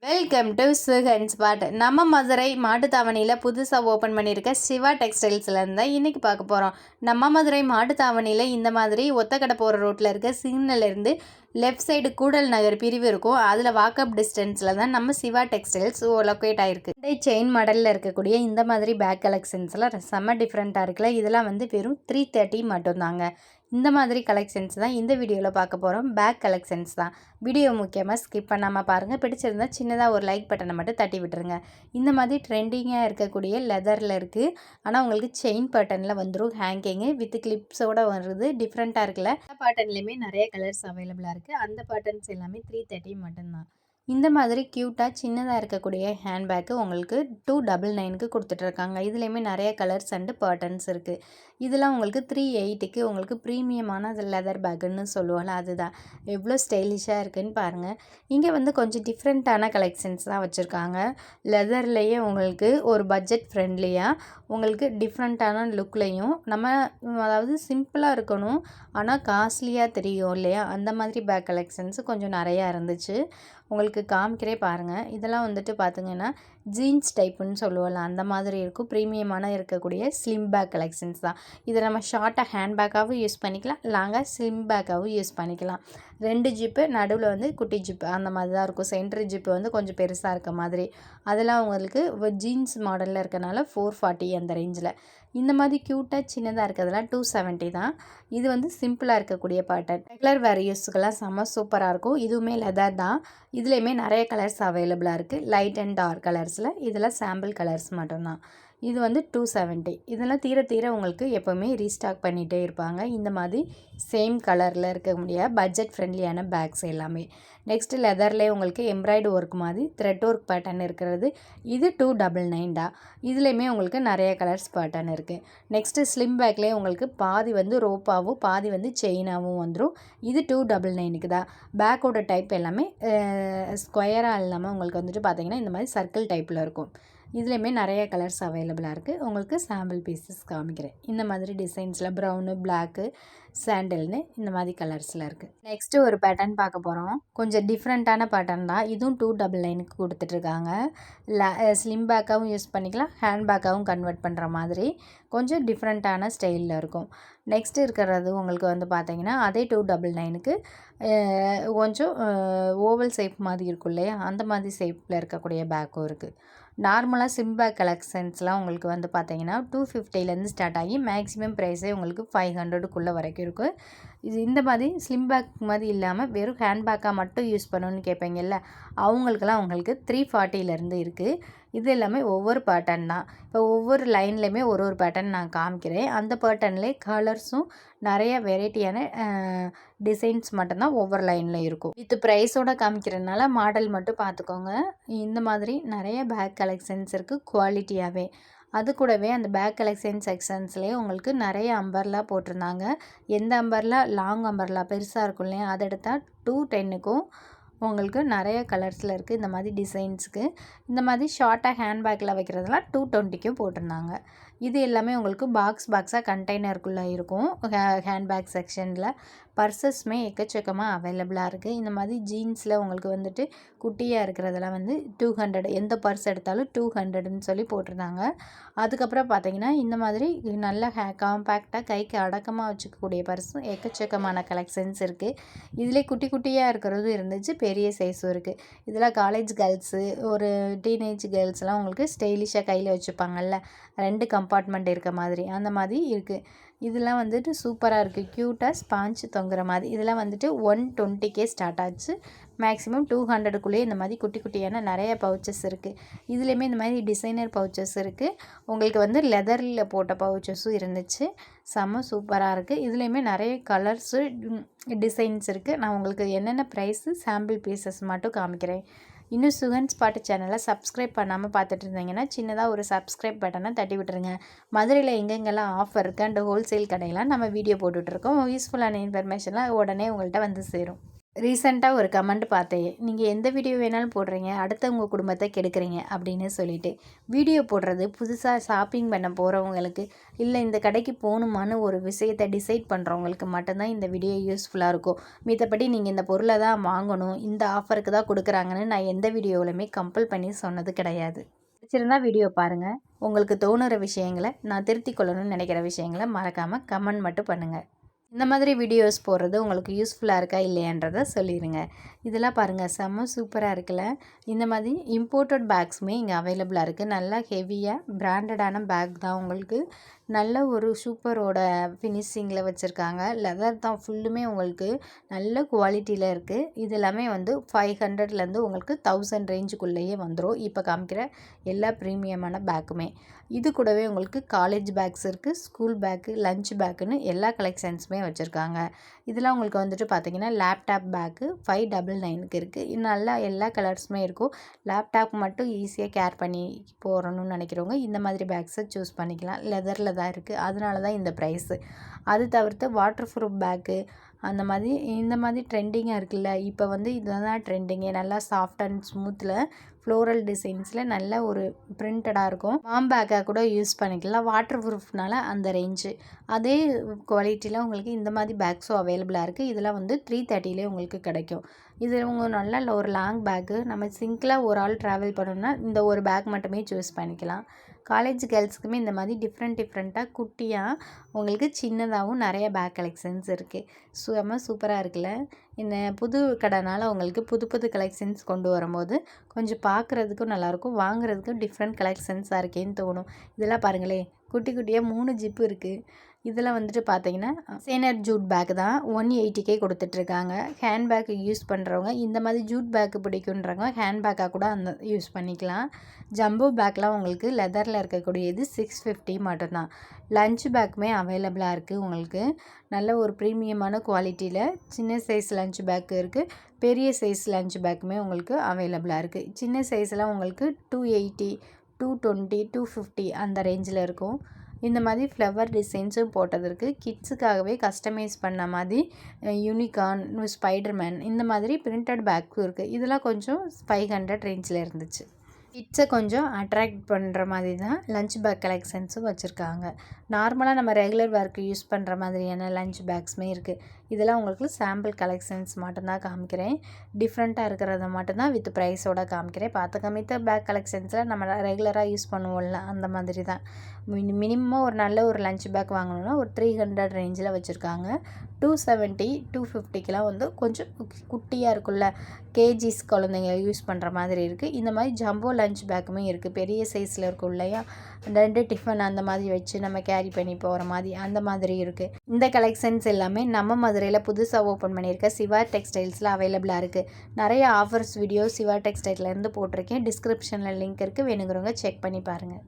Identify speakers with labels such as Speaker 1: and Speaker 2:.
Speaker 1: Welcome to Sugan spot. நம்ம மதுரை மாட்டுத்தாவணியில் புதுசாக open பண்ணியிருக்க சிவா டெக்ஸ்டைல்ஸில் இருந்தால் இன்றைக்கி பார்க்க போகிறோம். நம்ம மதுரை மாட்டுத்தாவணியில் இந்த மாதிரி ஒத்தக்கடை போகிற ரோட்டில் இருக்க சிக்னல்லேருந்து லெஃப்ட் சைடு கூடல் நகர் பிரிவு இருக்கும். அதில் வாக்கப் டிஸ்டன்ஸில் தான் நம்ம சிவா டெக்ஸ்டைல்ஸ் லொக்கேட் ஆகிருக்கு. செயின் மாடலில் இருக்கக்கூடிய இந்த மாதிரி பேக் கலெக்ஷன்ஸ்லாம் செம்ம டிஃப்ரெண்ட்டாக இருக்குல்ல. இதெல்லாம் வந்து வெறும் 330 மட்டும்தாங்க. இந்த மாதிரி கலெக்ஷன்ஸ் தான் இந்த வீடியோவில் பார்க்க போகிறோம். பேக் கலெக்ஷன்ஸ் தான். வீடியோ முக்கியமாக ஸ்கிப் பண்ணாமல் பாருங்கள். பிடிச்சிருந்தால் சின்னதாக ஒரு லைக் பட்டனை மட்டும் தட்டி விட்டுருங்க. இந்த மாதிரி ட்ரெண்டிங்காக இருக்கக்கூடிய லெதரில் இருக்குது. ஆனால் உங்களுக்கு செயின் பேட்டர்னில் வந்துடும். ஹேங்கிங்கு வித் கிளிப்ஸோடு வருது. டிஃப்ரெண்ட்டாக இருக்குல்ல. அந்த பேட்டர்ன்லேயுமே நிறைய கலர்ஸ் அவைலபிளாக இருக்குது. அந்த பேட்டர்ன்ஸ் எல்லாமே 330 மட்டும்தான். இந்த மாதிரி க்யூட்டாக சின்னதாக இருக்கக்கூடிய ஹேண்ட்பேக்கு உங்களுக்கு 299க்கு கொடுத்துட்ருக்காங்க. இதுலேயுமே நிறைய கலர்ஸ் அண்டு பேட்டர்ன்ஸ் இருக்குது. இதெல்லாம் உங்களுக்கு 380க்கு உங்களுக்கு ப்ரீமியமான லெதர் பேக்குன்னு சொல்லுவோம்ல, அதுதான். எவ்வளோ ஸ்டைலிஷாக இருக்குதுன்னு பாருங்கள். இங்கே வந்து கொஞ்சம் டிஃப்ரெண்ட்டான கலெக்ஷன்ஸ் தான் வச்சுருக்காங்க. லெதர்லேயே உங்களுக்கு ஒரு பட்ஜெட் ஃப்ரெண்ட்லியாக உங்களுக்கு டிஃப்ரெண்ட்டான லுக்லேயும் நம்ம அதாவது சிம்பிளாக இருக்கணும் ஆனால் காஸ்ட்லியாக தெரியும் இல்லையா, அந்த மாதிரி பேக் கலெக்ஷன்ஸ் கொஞ்சம் நிறையா இருந்துச்சு. உங்களுக்கு காமிக்கிறே பாருங்கள். இதெல்லாம் வந்துட்டு பார்த்திங்கன்னா ஜீன்ஸ் டைப்புன்னு சொல்லுவோம்ல, அந்த மாதிரி இருக்கும். ப்ரீமியமான இருக்கக்கூடிய ஸ்லிம் பேக் கலெக்ஷன்ஸ் தான். இதை நம்ம ஷார்ட்டாக ஹேண்ட் பேக்காகவும் யூஸ் பண்ணிக்கலாம், லாங்காக ஸ்லிம் பேக்காகவும் யூஸ் பண்ணிக்கலாம். 2 ஜிப்பு, நடுவில் வந்து குட்டி ஜிப்பு அந்த மாதிரி தான் இருக்கும். சென்ட்ரு ஜிப்பு வந்து கொஞ்சம் பெருசாக இருக்க மாதிரி. அதெல்லாம் உங்களுக்கு ஜீன்ஸ் மாடலில் இருக்கனால 440 அந்த ரேஞ்சில். இந்த மாதிரி க்யூட்டாக சின்னதாக இருக்கிறதுலாம் 270 தான். இது வந்து சிம்பிளாக இருக்கக்கூடிய பேட்டர்ன். ரெகுலர் வேர் யூஸ்க்கெல்லாம் செம்ம சூப்பராக இருக்கும். இதுவுமே லெதர் தான். இதுலேயுமே நிறைய கலர்ஸ் அவைலபிளாக இருக்குது. லைட் அண்ட் டார்க் கலர்ஸில். இதெல்லாம் சாம்பிள் கலர்ஸ் மட்டும்தான். இது வந்து 270. இதெல்லாம் தீர தீர உங்களுக்கு எப்போவுமே ரீஸ்டாக் பண்ணிகிட்டே இருப்பாங்க. இந்த மாதிரி சேம் கலரில் இருக்கக்கூடிய பட்ஜெட் ஃப்ரெண்ட்லியான பேக்ஸ் எல்லாமே. நெக்ஸ்ட்டு லெதர்லேயே உங்களுக்கு எம்ப்ராய்டு ஒர்க் மாதிரி த்ரெட் ஒர்க் பேட்டர்ன் இருக்கிறது. இது 299 தான். இதுலேயுமே உங்களுக்கு நிறைய கலர்ஸ் பேட்டர்ன் இருக்குது. நெக்ஸ்ட்டு ஸ்லிம் பேக்லேயே உங்களுக்கு பாதி வந்து ரோப்பாகவும் பாதி வந்து செயினாகவும் வந்துடும். இது 299க்கு தான். பேக்கோட டைப் எல்லாமே ஸ்கொயராக இல்லாமல் உங்களுக்கு வந்துட்டு பார்த்திங்கன்னா இந்த மாதிரி சர்க்கிள் டைப்பில் இருக்கும். இதுலேயுமே நிறைய கலர்ஸ் அவைலபிளாக இருக்குது. உங்களுக்கு சாம்பிள் பீசஸ் காமிக்கிறேன். இந்த மாதிரி டிசைன்ஸில் ப்ரௌனு, பிளாக்கு, சாண்டல்னு இந்த மாதிரி கலர்ஸில் இருக்குது. நெக்ஸ்ட்டு ஒரு பேட்டர்ன் பார்க்க போகிறோம். கொஞ்சம் டிஃப்ரெண்ட்டான பேட்டர்ன் தான். இதுவும் 299க்கு கொடுத்துட்ருக்காங்க. ஸ்லிம் பேக்காகவும் யூஸ் பண்ணிக்கலாம், ஹேண்ட் பேக்காகவும் கன்வெர்ட் பண்ணுற மாதிரி கொஞ்சம் டிஃப்ரெண்ட்டான ஸ்டைலில் இருக்கும். நெக்ஸ்ட்டு இருக்கிறது உங்களுக்கு வந்து பார்த்திங்கன்னா அதே 299க்கு கொஞ்சம் ஓவல் ஷேப் மாதிரி இருக்கும் இல்லையா, அந்த மாதிரி ஷேப்பில் இருக்கக்கூடிய பேக்கும் இருக்குது. நார்மலாக சிம் பேக் கலெக்ஷன்ஸ்லாம் உங்களுக்கு வந்து பார்த்திங்கன்னா 250லேருந்து ஸ்டார்ட் ஆகி மேக்ஸிமம் ப்ரைஸே உங்களுக்கு 500க்குள்ளே வரைக்கும் இருக்குது. இது இந்த மாதிரி ஸ்லிம் பேக் மாதிரி இல்லாமல் வெறும் ஹேண்ட் பேக்காக மட்டும் யூஸ் பண்ணணுன்னு கேட்பீங்கல்ல, அவங்களுக்கெல்லாம் உங்களுக்கு 340லேருந்து இருக்குது. இது எல்லாமே ஒவ்வொரு பேட்டர்ன் தான். இப்போ ஒவ்வொரு லைன்லேயுமே ஒரு ஒரு பேட்டர்ன் நான் காமிக்கிறேன். அந்த பேட்டர்ன்லேயே கலர்ஸும் நிறைய வெரைட்டியான டிசைன்ஸ் மட்டும்தான் ஒவ்வொரு லைனில் இருக்கும். வித் ப்ரைஸோடு காமிக்கிறதுனால மாடல் மட்டும் பார்த்துக்கோங்க. இந்த மாதிரி நிறைய பேக் கலெக்ஷன்ஸ் இருக்குது குவாலிட்டியாகவே. அது கூடவே அந்த பேக் கலெக்ஷன் செக்ஷன்ஸ்லேயே உங்களுக்கு நிறைய அம்பர்லா போட்டிருந்தாங்க. எந்த அம்பர்லா லாங் அம்பர்லா பெருசாக இருக்கும் இல்லையா, அதை எடுத்தால் 210க்கும் உங்களுக்கு நிறைய கலர்ஸில் இருக்குது. இந்த மாதிரி டிசைன்ஸுக்கு இந்த மாதிரி ஷார்ட்டாக ஹேண்ட் பேக்கில் வைக்கிறதுலாம் 220க்கும் போட்டிருந்தாங்க. இது எல்லாமே உங்களுக்கு பாக்ஸாக கண்டெய்னருக்குள்ளே இருக்கும். ஹேண்ட் பேக் செக்ஷனில் பர்சஸ்மே எக்கச்சக்கமாக அவைலபிளாக இருக்குது. இந்த மாதிரி ஜீன்ஸில் உங்களுக்கு வந்துட்டு குட்டியாக இருக்கிறதெல்லாம் வந்து 200, எந்த பர்ஸ் எடுத்தாலும் 200ன்னு சொல்லி போட்டிருந்தாங்க. அதுக்கப்புறம் பார்த்திங்கன்னா இந்த மாதிரி நல்ல காம்பேக்டாக கைக்கு அடக்கமாக வச்சுக்கக்கூடிய பர்ஸும் எக்கச்சக்கமான கலெக்ஷன்ஸ் இருக்குது. இதிலே குட்டி குட்டியாக இருக்கிறதும் இருந்துச்சு, பெரிய சைஸும் இருக்குது. இதெல்லாம் காலேஜ் கேர்ள்ஸு, ஒரு டீனேஜ் கேர்ள்ஸ்லாம் உங்களுக்கு ஸ்டைலிஷாக கையில் வச்சுப்பாங்கல்ல, 2 கம்பார்ட்மெண்ட் இருக்க மாதிரி, அந்த மாதிரி இருக்குது. இதெல்லாம் வந்துட்டு சூப்பராக இருக்குது. க்யூட்டாக ஸ்பாஞ்ச் தொங்குற மாதிரி. இதெல்லாம் வந்துட்டு 120க்கே ஸ்டார்ட் ஆச்சு. மேக்ஸிமம் 200க்குள்ளேயே இந்த மாதிரி குட்டி குட்டியான நிறைய பவுச்சஸ் இருக்குது. இதுலேயுமே இந்த மாதிரி டிசைனர் பவுச்சஸ் இருக்குது. உங்களுக்கு வந்து லெதரில் போட்ட பவுச்சஸும் இருந்துச்சு. செம்ம சூப்பராக இருக்குது. இதுலேயுமே நிறைய கலர்ஸு டிசைன்ஸ் இருக்குது. நான் உங்களுக்கு என்னென்ன ப்ரைஸு சாம்பிள் பீசஸ் மட்டும் காமிக்கிறேன். இன்னும் சுகன் ஸ்பாட் சேனலை சப்ஸ்கிரைப் பண்ணாமல் பார்த்துட்டு இருந்தீங்கன்னா சின்னதாக ஒரு சப்ஸ்கிரைப் பட்டனை தட்டி விட்டுருங்க. மதுரையில் எங்கெங்கெல்லாம் ஆஃபர் இருக்குது அண்ட் ஹோல்சேல் கடையெல்லாம் நம்ம வீடியோ போட்டுட்ருக்கோம். யூஸ்ஃபுல்லான இன்ஃபர்மேஷன்லாம் உடனே உங்கள்கிட்ட வந்து சேரும். ரீசெண்டாக ஒரு கமெண்ட் பார்த்தேன். நீங்கள் எந்த வீடியோ வேணாலும் போடுறீங்க, அடுத்தவங்க குடும்பத்தை கெடுக்குறீங்க அப்படின்னு சொல்லிட்டு. வீடியோ போடுறது புதுசாக ஷாப்பிங் பண்ண போகிறவங்களுக்கு, இல்லை இந்த கடைக்கு போகணுமான்னு ஒரு விஷயத்தை டிசைட் பண்ணுறவங்களுக்கு மட்டும்தான் இந்த வீடியோ யூஸ்ஃபுல்லாக இருக்கும். மித்தபடி நீங்கள் இந்த பொருளை தான் வாங்கணும், இந்த ஆஃபருக்கு தான் கொடுக்குறாங்கன்னு நான் எந்த வீடியோவிலுமே கம்பல் பண்ணி சொன்னது கிடையாது. பிடிச்சிருந்தா வீடியோ பாருங்கள். உங்களுக்கு தோணுற விஷயங்களை, நான் திருத்திக் கொள்ளணும்னு நினைக்கிற விஷயங்களை மறக்காமல் கமெண்ட் மட்டும் பண்ணுங்கள். இந்த மாதிரி வீடியோஸ் போடுறது உங்களுக்கு யூஸ்ஃபுல்லாக இருக்கா இல்லையான்றதை சொல்லிடுங்க. இதெல்லாம் பாருங்கள், செம்ம சூப்பராக இருக்குல்ல. இந்த மாதிரி இம்போர்ட்டட் பேக்ஸுமே இங்கே அவைலபிளாக இருக்குது. நல்லா ஹெவியாக பிராண்டடான பேக் தான். உங்களுக்கு நல்ல ஒரு சூப்பரோட ஃபினிஷிங்கில் வச்சுருக்காங்க. லெதர் தான் ஃபுல்லுமே உங்களுக்கு நல்ல குவாலிட்டியில் இருக்குது. இது எல்லாமே வந்து 500லேருந்து உங்களுக்கு 1000 ரேஞ்சுக்குள்ளேயே வந்துடும். இப்போ காமிக்கிற எல்லா ப்ரீமியமான பேக்குமே. இது கூடவே உங்களுக்கு காலேஜ் பேக்ஸ் இருக்குது, ஸ்கூல் பேக்கு, லஞ்ச் பேக்குன்னு எல்லா கலெக்ஷன்ஸுமே வச்சுருக்காங்க. இதெல்லாம் உங்களுக்கு வந்துட்டு பார்த்திங்கன்னா லேப்டாப் பேக்கு 599க்கு இருக்குது. நல்லா எல்லா கலர்ஸுமே இருக்கும். லேப்டாப் மட்டும் ஈஸியாக கேர் பண்ணி போகணுன்னு நினைக்கிறவங்க இந்த மாதிரி பேக்ஸை சூஸ் பண்ணிக்கலாம். லெதரில் தான் இருக்குது, அதனால தான் இந்த ப்ரைஸு. அது தவிர்த்து வாட்டர் ப்ரூஃப் பேக்கு அந்த மாதிரி இந்த மாதிரி ட்ரெண்டிங்காக இருக்குல்ல. இப்போ வந்து இதுதான் ட்ரெண்டிங்கே. நல்லா சாஃப்ட் அண்ட் ஸ்மூத்தில் ஃப்ளோரல் டிசைன்ஸில் நல்ல ஒரு பிரிண்டடாக இருக்கும். மாம் பேக்காக கூட யூஸ் பண்ணிக்கலாம். வாட்டர் ப்ரூஃப்னால அந்த ரேஞ்சு. அதே குவாலிட்டியில் உங்களுக்கு இந்த மாதிரி பேக்ஸும் அவைலபிளாக இருக்குது. இதெல்லாம் வந்து 330லே உங்களுக்கு கிடைக்கும். இது உங்கள் நல்ல ஒரு லாங் பேக்கு, நம்ம சிங்கிளாக ஒரு ஆள் ட்ராவல் பண்ணணும்னா இந்த ஒரு பேக் மட்டுமே சூஸ் பண்ணிக்கலாம். காலேஜ் கேர்ள்ஸுக்குமே இந்த மாதிரி டிஃப்ரெண்ட்டாக குட்டியாக உங்களுக்கு சின்னதாகவும் நிறைய பேக் கலெக்ஷன்ஸ் இருக்குது. செம்ம சூப்பராக இருக்குல்ல. இந்த புது கடைனால உங்களுக்கு புது கலெக்ஷன்ஸ் கொண்டு வரும்போது கொஞ்சம் பார்க்குறதுக்கும் நல்லாயிருக்கும், வாங்குறதுக்கும் டிஃப்ரெண்ட் கலெக்ஷன்ஸாக இருக்கேன்னு தோணும். இதெல்லாம் பாருங்களேன், குட்டியாக 3 ஜிப்பு இருக்குது. இதில் வந்துட்டு பார்த்தீங்கன்னா சேனர் ஜூட் பேக் தான் 180க்கே கொடுத்துட்ருக்காங்க. ஹேண்ட் பேக் யூஸ் பண்ணுறவங்க இந்த மாதிரி ஜூட் பேக்கு பிடிக்குன்றவங்க ஹேண்ட் பேக்காக கூட அந்த யூஸ் பண்ணிக்கலாம். ஜம்போ பேக்லாம் உங்களுக்கு லெதரில் இருக்கக்கூடியது 650 மட்டும்தான். லஞ்ச் பேக்குமே அவைலபிளாக இருக்குது. உங்களுக்கு நல்ல ஒரு ப்ரீமியமான குவாலிட்டியில் சின்ன சைஸ் லஞ்ச் பேக்கு இருக்குது, பெரிய சைஸ் லஞ்ச் பேக்குமே உங்களுக்கு அவைலபிளாக இருக்குது. சின்ன சைஸ்லாம் உங்களுக்கு 280, 220, 250 அந்த ரேஞ்சில் இருக்கும். இந்த மாதிரி ஃப்ளவர் டிசைன்ஸும் போட்டது இருக்குது. கிட்ஸுக்காகவே கஸ்டமைஸ் பண்ண மாதிரி யூனிகார்ன், ஸ்பைடர்மேன் இந்த மாதிரி பிரிண்டட் பேக்கும் இருக்குது. இதெல்லாம் கொஞ்சம் 500 ரேஞ்சில் இருந்துச்சு. கிட்ஸை கொஞ்சம் அட்ராக்ட் பண்ணுற மாதிரி தான் லஞ்ச் பேக் கலெக்ஷன்ஸும் வச்சுருக்காங்க. நார்மலாக நம்ம ரெகுலர் வேர்க்கு யூஸ் பண்ணுற மாதிரியான லஞ்ச் பேக்ஸுமே இருக்குது. இதெல்லாம் உங்களுக்கு சாம்பிள் கலெக்ஷன்ஸ் மட்டும்தான் காமிக்கிறேன். டிஃப்ரெண்ட்டாக இருக்கிறத மட்டும்தான் வித் ப்ரைஸோடு காமிக்கிறேன். மித்த பேக் கலெக்ஷன்ஸில் நம்ம ரெகுலராக யூஸ் பண்ணுவோம்ல அந்த மாதிரி தான். மினிமம் ஒரு நல்ல ஒரு லஞ்ச் பேக் வாங்கணுன்னா ஒரு 300 ரேஞ்சில் வச்சுருக்காங்க. 270, 250க்கெலாம் வந்து கொஞ்சம் குட்டியாக இருக்குல்ல, கேஜிஸ் குழந்தைங்க யூஸ் பண்ணுற மாதிரி இருக்குது. இந்த மாதிரி ஜம்போ லஞ்ச் பேக்குமே இருக்குது. பெரிய சைஸில் இருக்கும் இல்லையா, 2 டிஃபன் அந்த மாதிரி வச்சு நம்ம கேரி பண்ணி போகிற மாதிரி அந்த மாதிரி இருக்குது. இந்த கலெக்ஷன்ஸ் எல்லாமே நம்ம மதுரையில் புதுசாக ஓப்பன் பண்ணியிருக்க சிவா டெக்ஸ்டைல்ஸில் அவைலபிளாக இருக்குது. நிறைய ஆஃபர்ஸ் வீடியோ சிவா டெக்ஸ்டைல்லேருந்து போட்டிருக்கேன். டிஸ்கிரிப்ஷனில் லிங்க் இருக்குது, வேணுங்கிறவங்க செக் பண்ணி பாருங்கள்.